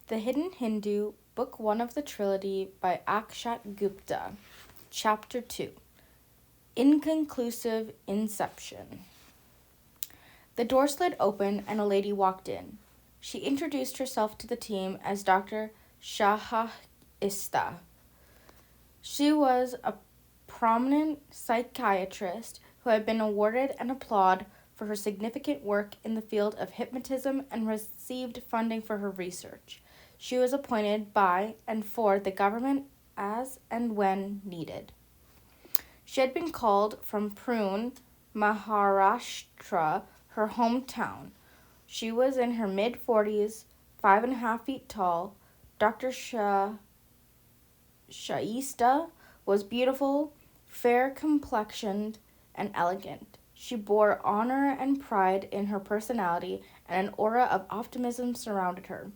The Hidden Hindu, Book 1 of the trilogy by Akshat Gupta. Chapter 2. Inconclusive Inception. The door slid open and a lady walked in. She introduced herself to the team as Dr. Shahista. She was a prominent psychiatrist who had been awarded an applaud for her significant work in the field of hypnotism and received funding for her research. She was appointed by and for the government as and when needed. She had been called from Pune, Maharashtra, her hometown. She was in her mid-40s, 5.5 feet tall. Dr. Shaista was beautiful, fair-complexioned, and elegant. She bore honor and pride in her personality, and an aura of optimism surrounded her.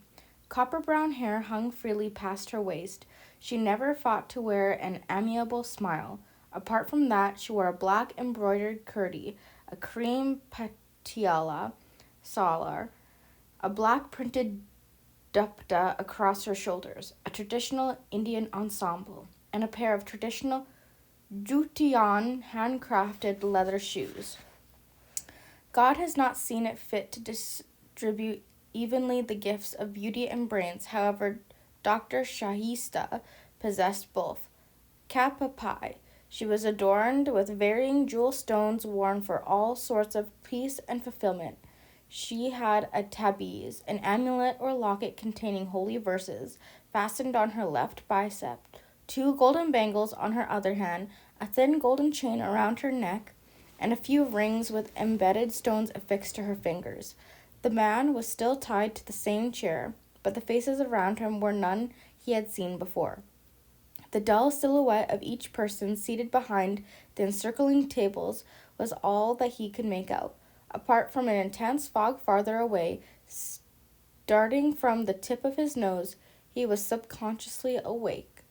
Copper-brown hair hung freely past her waist. She never fought to wear an amiable smile. Apart from that, she wore a black embroidered kurti, a cream patiala salar, a black printed dupta across her shoulders, a traditional Indian ensemble, and a pair of traditional Jutian handcrafted leather shoes. God has not seen it fit to distribute evenly the gifts of beauty and brains. However, Dr. Shahista possessed both. Kapapai. She was adorned with varying jewel stones worn for all sorts of peace and fulfillment. She had a tabiz, an amulet or locket containing holy verses, fastened on her left bicep, 2 golden bangles on her other hand, a thin golden chain around her neck, and a few rings with embedded stones affixed to her fingers. The man was still tied to the same chair, but the faces around him were none he had seen before. The dull silhouette of each person seated behind the encircling tables was all that he could make out. Apart from an intense fog farther away, starting from the tip of his nose, he was subconsciously awake.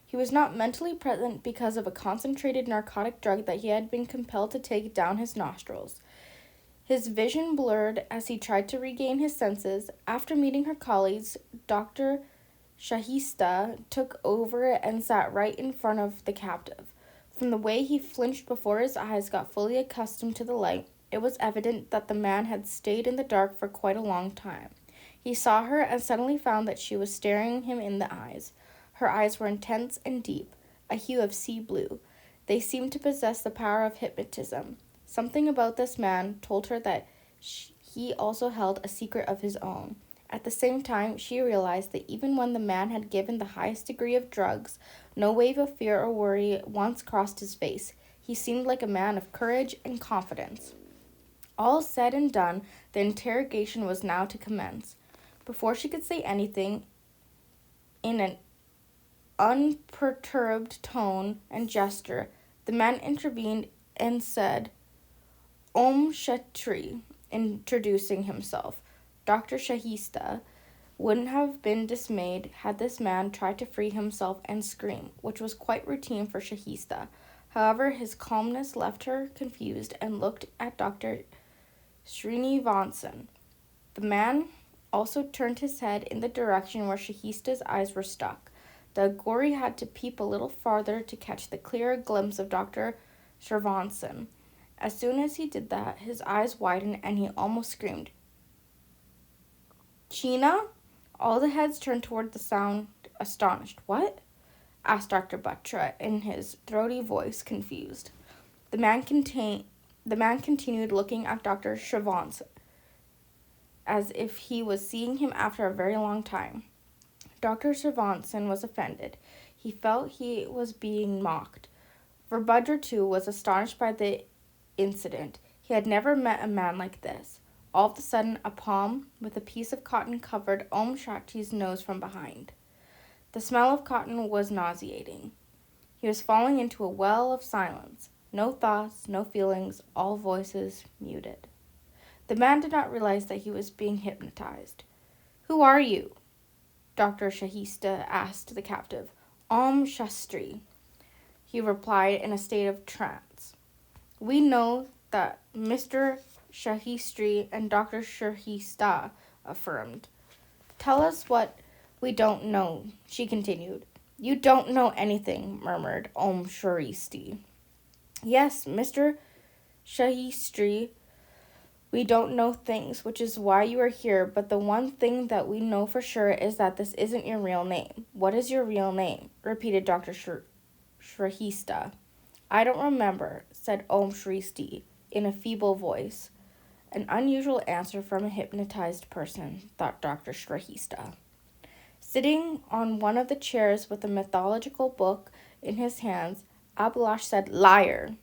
He was not mentally present because of a concentrated narcotic drug that he had been compelled to take down his nostrils. His vision blurred as he tried to regain his senses. After meeting her colleagues, Dr. Shahista took over and sat right in front of the captive. From the way he flinched before his eyes got fully accustomed to the light, it was evident that the man had stayed in the dark for quite a long time. He saw her and suddenly found that she was staring him in the eyes. Her eyes were intense and deep, a hue of sea blue. They seemed to possess the power of hypnotism. Something about this man told her that he also held a secret of his own. At the same time, she realized that even when the man had given the highest degree of drugs, no wave of fear or worry once crossed his face. He seemed like a man of courage and confidence. All said and done, the interrogation was now to commence. Before she could say anything, in an unperturbed tone and gesture, the man intervened and said, Om Shatri, introducing himself. Dr. Shahista wouldn't have been dismayed had this man tried to free himself and scream, which was quite routine for Shahista. However, his calmness left her confused and looked at Dr. Srinivasan. The man also turned his head in the direction where Shahista's eyes were stuck. The Agori had to peep a little farther to catch the clearer glimpse of Dr. Srinivasan. As soon as he did that, his eyes widened and he almost screamed. China? All the heads turned toward the sound, astonished. What? Asked Dr. Batra in his throaty voice, confused. The man continued looking at Dr. Srinivasan as if he was seeing him after a very long time. Dr. Srinivasan was offended. He felt he was being mocked. Verbudra, too, was astonished by the incident. He had never met a man like this. All of a sudden, a palm with a piece of cotton covered Om Shakti's nose from behind. The smell of cotton was nauseating. He was falling into a well of silence. No thoughts, no feelings, all voices muted. The man did not realize that he was being hypnotized. Who are you? Dr. Shahista asked the captive. Om Shastri, he replied in a state of trance. We know that Mr. Shahistri and Dr. Shahista affirmed. Tell us what we don't know, she continued. You don't know anything, murmured Sharisti. Yes, Mr. Shahistri, we don't know things, which is why you are here, but the one thing that we know for sure is that this isn't your real name. What is your real name? Repeated Dr. Shrahista. I don't remember, said Shristi in a feeble voice. An unusual answer from a hypnotized person, thought Dr. Shrahista. Sitting on one of the chairs with a mythological book in his hands, Abhilash said, Liar!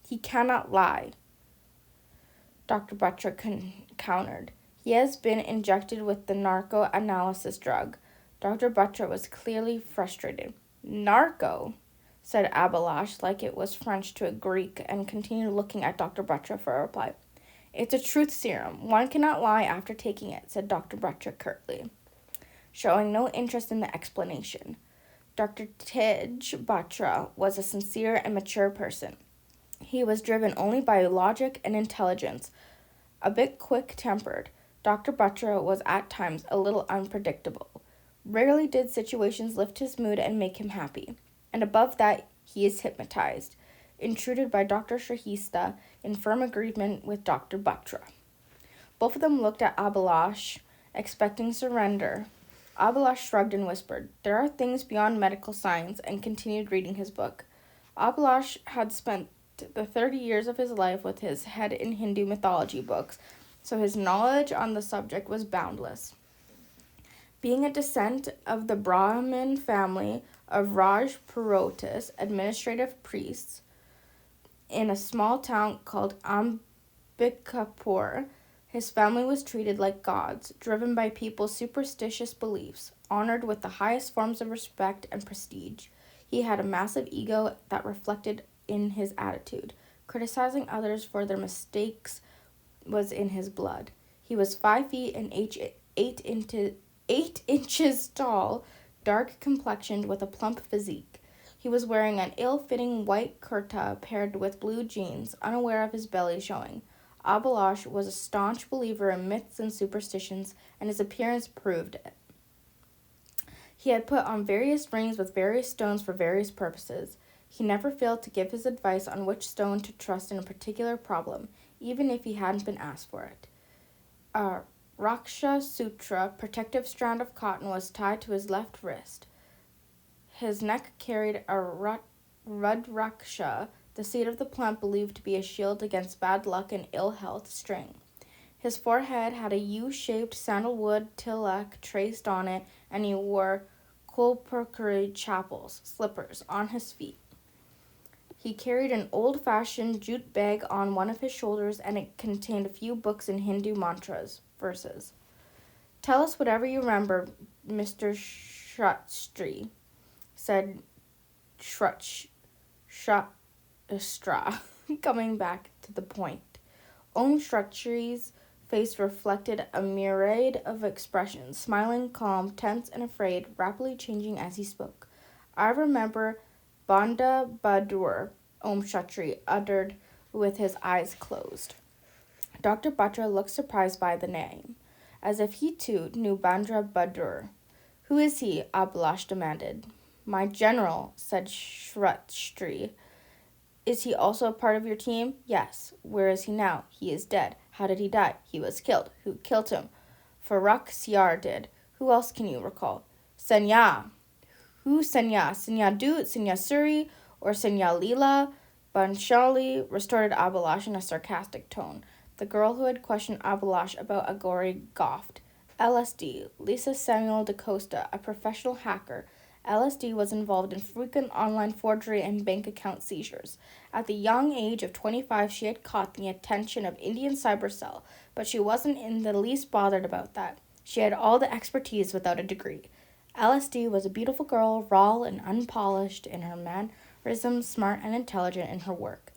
He cannot lie. Dr. Butcher countered. He has been injected with the narco-analysis drug. Dr. Butcher was clearly frustrated. Narco, said Abhilash like it was French to a Greek, and continued looking at Dr. Butcher for a reply. It's a truth serum. One cannot lie after taking it, said Dr. Butcher curtly, showing no interest in the explanation. Dr. Tej Batra was a sincere and mature person. He was driven only by logic and intelligence, a bit quick-tempered. Dr. Batra was at times a little unpredictable. Rarely did situations lift his mood and make him happy. And above that, he is hypnotized, intruded by Dr. Shahista in firm agreement with Dr. Batra. Both of them looked at Abhilash, expecting surrender. Abhilash shrugged and whispered, There are things beyond medical science, and continued reading his book. Abhilash had spent the 30 years of his life with his head in Hindu mythology books, so his knowledge on the subject was boundless. Being a descent of the Brahmin family of Raj Purohitas, administrative priests, in a small town called Ambikapur, his family was treated like gods, driven by people's superstitious beliefs, honored with the highest forms of respect and prestige. He had a massive ego that reflected in his attitude. Criticizing others for their mistakes was in his blood. He was 5 feet and 8 inches tall, dark-complexioned with a plump physique. He was wearing an ill-fitting white kurta paired with blue jeans, unaware of his belly showing. Abhilash was a staunch believer in myths and superstitions, and his appearance proved it. He had put on various rings with various stones for various purposes. He never failed to give his advice on which stone to trust in a particular problem, even if he hadn't been asked for it. A Raksha Sutra, protective strand of cotton, was tied to his left wrist. His neck carried a Rudraksha, the seed of the plant believed to be a shield against bad luck and ill health, string. His forehead had a U-shaped sandalwood tilak traced on it, and he wore Kolpurkuri chapels, slippers, on his feet. He carried an old-fashioned jute bag on one of his shoulders, and it contained a few books in Hindu mantras, verses. Tell us whatever you remember, Mr. Shrutstri, said Shrutstra, coming back to the point. Shrutstri's face reflected a myriad of expressions, smiling, calm, tense, and afraid, rapidly changing as he spoke. I remember Banda Badur, Shrutri uttered with his eyes closed. Dr. Batra looked surprised by the name, as if he too knew Bandra Badur. Who is he? Abhilash demanded. My general, said Shrutstri. Is he also a part of your team? Yes. Where is he now? He is dead. How did he die? He was killed. Who killed him? Farak Siar did. Who else can you recall? Senya. Who Senya? Senya Dut, Senya Suri, or Senya Leela? Banshali, retorted Abhilash in a sarcastic tone. The girl who had questioned Abhilash about Agori gawked. LSD, Lisa Samuel DaCosta, a professional hacker. LSD was involved in frequent online forgery and bank account seizures. At the young age of 25, she had caught the attention of Indian Cyber Cell, but she wasn't in the least bothered about that. She had all the expertise without a degree. LSD was a beautiful girl, raw and unpolished in her mannerisms, smart and intelligent in her work.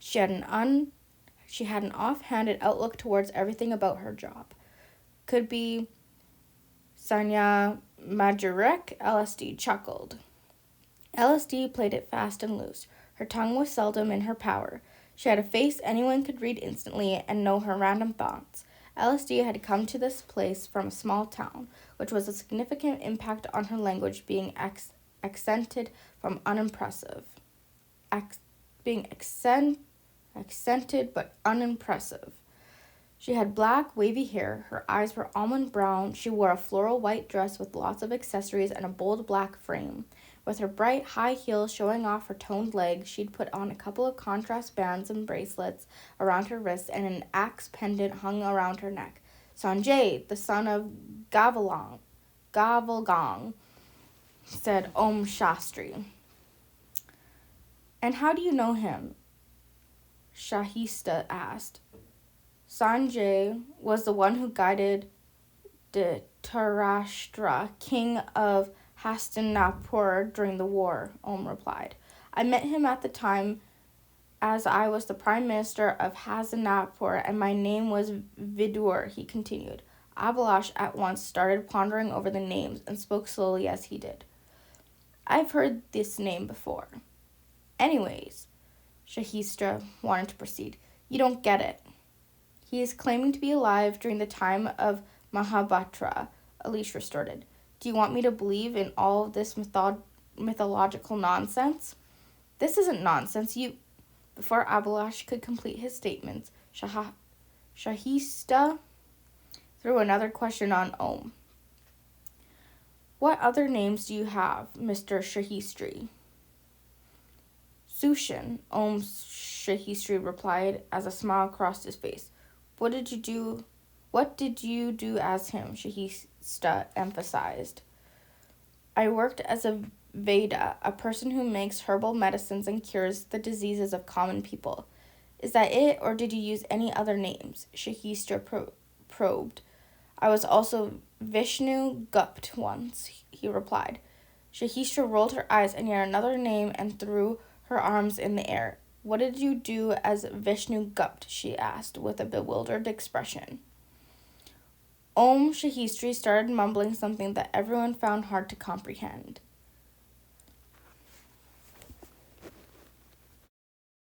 She had an off-handed outlook towards everything about her job. Could be Sanya Majorek, LSD chuckled. LSD played it fast and loose. Her tongue was seldom in her power. She had a face anyone could read instantly and know her random thoughts. LSD had come to this place from a small town, which was a significant impact on her language being accented from unimpressive. Accented but unimpressive. She had black, wavy hair. Her eyes were almond brown. She wore a floral white dress with lots of accessories and a bold black frame. With her bright high heels showing off her toned legs, she'd put on a couple of contrast bands and bracelets around her wrists, and an axe pendant hung around her neck. Sanjay, the son of Gavalgong, said Om Shastri. And how do you know him? Shahista asked. Sanjay was the one who guided Dhritarashtra, king of Hastinapur, during the war, Om replied. I met him at the time as I was the prime minister of Hastinapur, and my name was Vidur, he continued. Abhilash at once started pondering over the names and spoke slowly as he did. I've heard this name before. Anyways, Shahista wanted to proceed. You don't get it. He is claiming to be alive during the time of Mahabharata, Elish retorted. Do you want me to believe in all of this mythological nonsense? This isn't nonsense. Before Abhilash could complete his statements, Shahista threw another question on Om. What other names do you have, Mr. Shahistri? Sushin, Om Shahistri replied as a smile crossed his face. What did you do as him? Shahista emphasized. I worked as a Veda, a person who makes herbal medicines and cures the diseases of common people. Is that it, or did you use any other names? Shahista probed. I was also Vishnu Gupt once, he replied. Shahista rolled her eyes and yet another name and threw her arms in the air. What did you do as Vishnu Gupt? She asked with a bewildered expression. Om Shahistri started mumbling something that everyone found hard to comprehend.